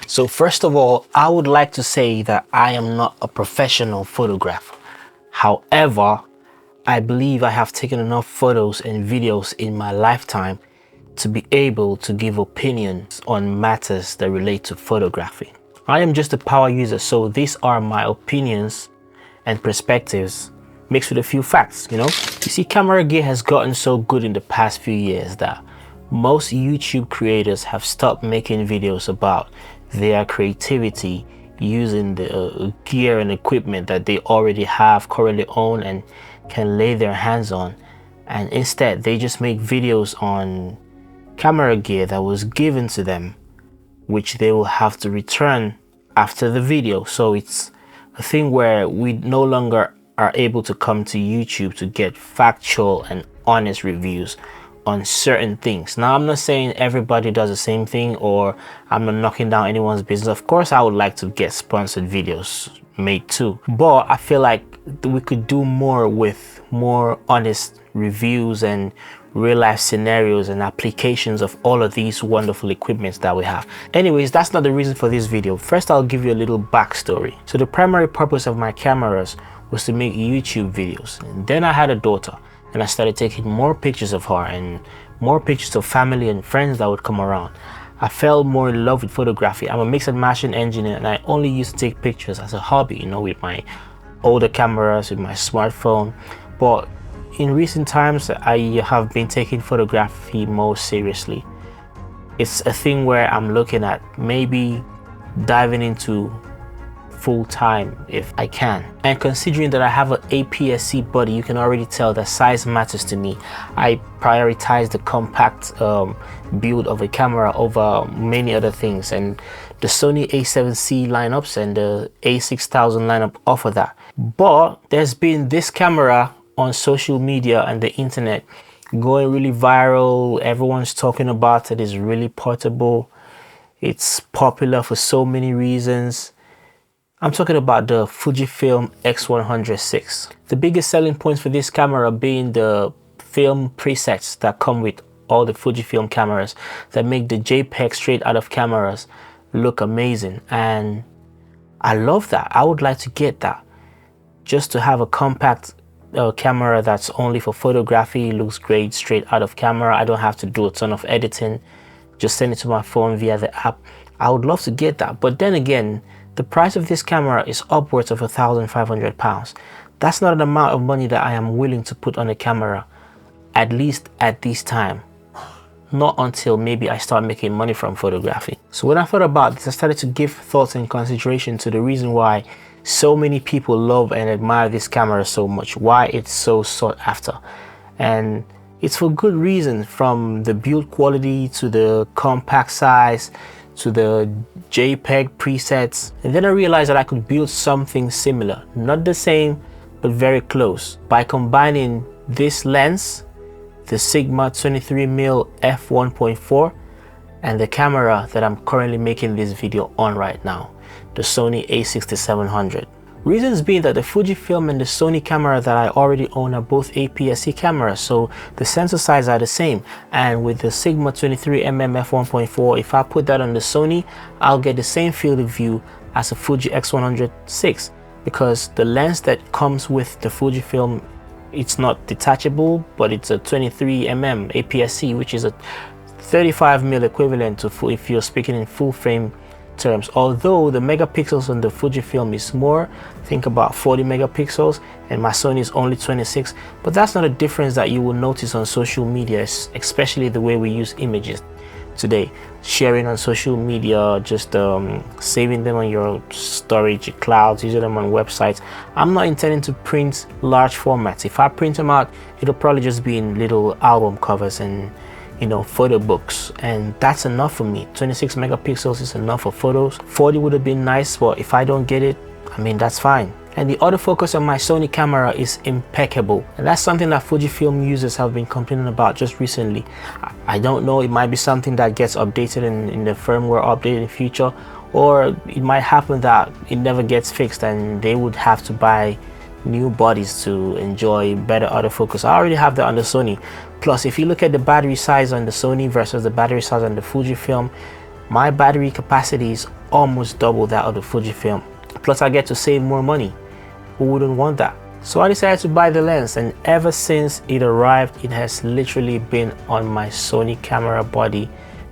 So first of all, I would like to say that I am not a professional photographer. However, I believe I have taken enough photos and videos in my lifetime to be able to give opinions on matters that relate to photography. I am just a power user, so these are my opinions and perspectives mixed with a few facts, you know? You see, camera gear has gotten so good in the past few years that most YouTube creators have stopped making videos about their creativity using the gear and equipment that they already have, currently own, and can lay their hands on. And instead, they just make videos on camera gear that was given to them, which they will have to return after the video. So it's a thing where we no longer are able to come to YouTube to get factual and honest reviews on certain things. Now, I'm not saying everybody does the same thing, or I'm not knocking down anyone's business. Of course, I would like to get sponsored videos made too, but I feel like we could do more with more honest reviews and real life scenarios and applications of all of these wonderful equipments that we have. Anyways, that's not the reason for this video. First, I'll give you a little backstory. So the primary purpose of my cameras was to make YouTube videos. And then I had a daughter, and I started taking more pictures of her and more pictures of family and friends that would come around. I fell more in love with photography. I'm a mix and matching engineer, and I only used to take pictures as a hobby, you know, with my older cameras, with my smartphone. But in recent times, I have been taking photography more seriously. It's a thing where I'm looking at maybe diving into full time if I can. And considering that I have an APS-C body, you can already tell that size matters to me. I prioritize the compact build of a camera over many other things, and the Sony a7C lineups and the a6000 lineup offer that. But there's been this camera on social media and the internet going really viral. Everyone's talking about it. It's really portable. It's popular for so many reasons. I'm talking about the FujiFilm X100VI. The biggest selling points for this camera being the film presets that come with all the Fujifilm cameras that make the JPEG straight out of cameras look amazing. And I love that. I would like to get that. Just to have a compact camera that's only for photography, looks great straight out of camera. I don't have to do a ton of editing. Just send it to my phone via the app. I would love to get that. But then again, the price of this camera is upwards of £1,500. That's not an amount of money that I am willing to put on a camera, at least at this time. Not until maybe I start making money from photography. So when I thought about this, I started to give thoughts and consideration to the reason why so many people love and admire this camera so much, why it's so sought after. And it's for good reason, from the build quality to the compact size to the JPEG presets. And then I realized that I could build something similar, not the same, but very close, by combining this lens, the Sigma 23mm F1.4, and the camera that I'm currently making this video on right now, the Sony a6700. Reasons being that the Fujifilm and the Sony camera that I already own are both APS-C cameras, so the sensor size are the same. And with the Sigma 23mm F1.4, if I put that on the Sony, I'll get the same field of view as a Fuji X100VI, because the lens that comes with the Fujifilm, it's not detachable, but it's a 23mm APS-C, which is a 35mm equivalent to if you're speaking in full frame terms. Although the megapixels on the Fujifilm is more, think about 40 megapixels, and my Sony is only 26, but that's not a difference that you will notice on social media, especially the way we use images today. Sharing on social media, just saving them on your storage clouds, using them on websites. I'm not intending to print large formats. If I print them out, it'll probably just be in little album covers and, you know, photo books, and that's enough for me. 26 megapixels is enough for photos. 40 would have been nice, but if I don't get it, I mean, that's fine. And the autofocus on my Sony camera is impeccable, and that's something that Fujifilm users have been complaining about just recently. I don't know, it might be something that gets updated in the firmware update in the future, or it might happen that it never gets fixed and they would have to buy new bodies to enjoy better autofocus. I already have that on the Sony. Plus, if you look at the battery size on the Sony versus the battery size on the Fujifilm, my battery capacity is almost double that of the Fujifilm. Plus I get to save more money. Who wouldn't want that? So I decided to buy the lens, and ever since it arrived, it has literally been on my Sony camera body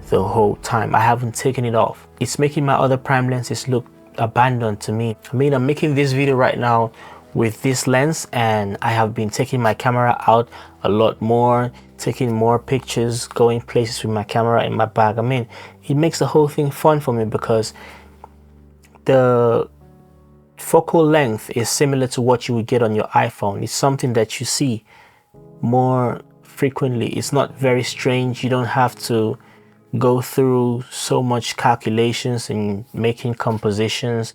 the whole time. I haven't taken it off. It's making my other prime lenses look abandoned to me. I mean, I'm making this video right now with this lens, and I have been taking my camera out a lot more, taking more pictures, going places with my camera in my bag. I mean, it makes the whole thing fun for me because the focal length is similar to what you would get on your iPhone. It's something that you see more frequently. It's not very strange. You don't have to go through so much calculations and making compositions.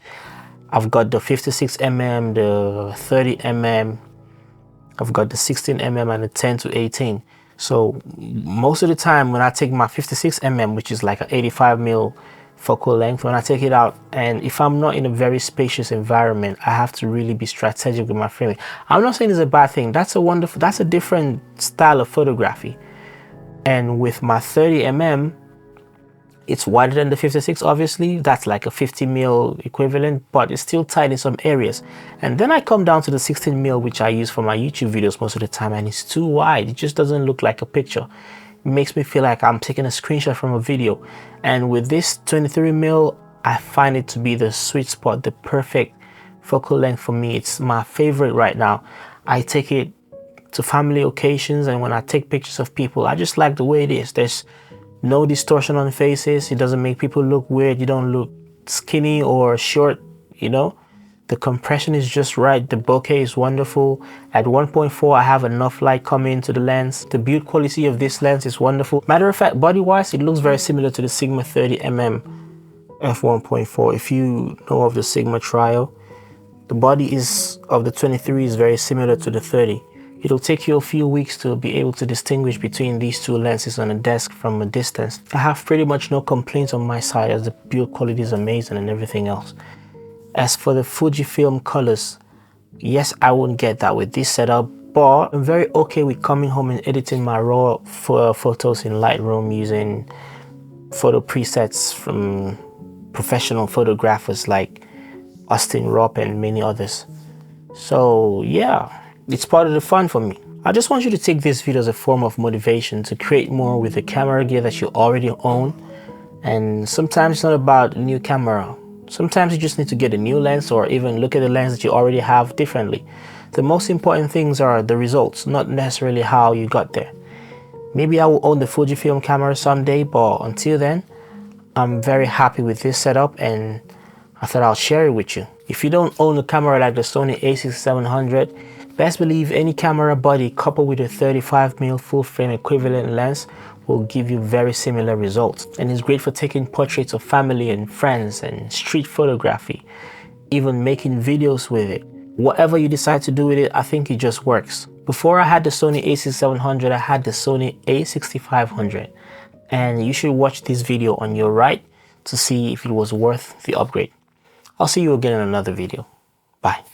I've got the 56mm, the 30mm, I've got the 16mm and the 10 to 18. So most of the time when I take my 56mm, which is like an 85mm focal length, when I take it out, and if I'm not in a very spacious environment, I have to really be strategic with my framing. I'm not saying it's a bad thing. That's a different style of photography. And with my 30mm, it's wider than the 56, obviously. That's like a 50mm equivalent, but it's still tight in some areas. And then I come down to the 16mm, which I use for my YouTube videos most of the time, and it's too wide. It just doesn't look like a picture. It makes me feel like I'm taking a screenshot from a video. And with this 23mm, I find it to be the sweet spot, the perfect focal length for me. It's my favorite right now. I take it to family occasions, and when I take pictures of people, I just like the way it is. There's no distortion on faces. It doesn't make people look weird. You don't look skinny or short, you know. The compression is just right. The bokeh is wonderful. At 1.4, I have enough light coming into the lens. The build quality of this lens is wonderful. Matter of fact, body-wise, it looks very similar to the Sigma 30mm F1.4. If you know of the Sigma Trio, the body of the 23 is very similar to the 30. It'll take you a few weeks to be able to distinguish between these two lenses on a desk from a distance. I have pretty much no complaints on my side, as the build quality is amazing and everything else. As for the Fujifilm colors, yes, I won't get that with this setup, but I'm very okay with coming home and editing my raw photos in Lightroom using photo presets from professional photographers like Austin Ropp and many others. So yeah, it's part of the fun for me. I just want you to take this video as a form of motivation to create more with the camera gear that you already own. And sometimes it's not about a new camera. Sometimes you just need to get a new lens, or even look at the lens that you already have differently. The most important things are the results, not necessarily how you got there. Maybe I will own the Fujifilm camera someday, but until then, I'm very happy with this setup, and I thought I'll share it with you. If you don't own a camera like the Sony a6700, best believe any camera body coupled with a 35mm full frame equivalent lens will give you very similar results. And it's great for taking portraits of family and friends and street photography, even making videos with it. Whatever you decide to do with it, I think it just works. Before I had the Sony a6700, I had the Sony a6500. And you should watch this video on your right to see if it was worth the upgrade. I'll see you again in another video. Bye.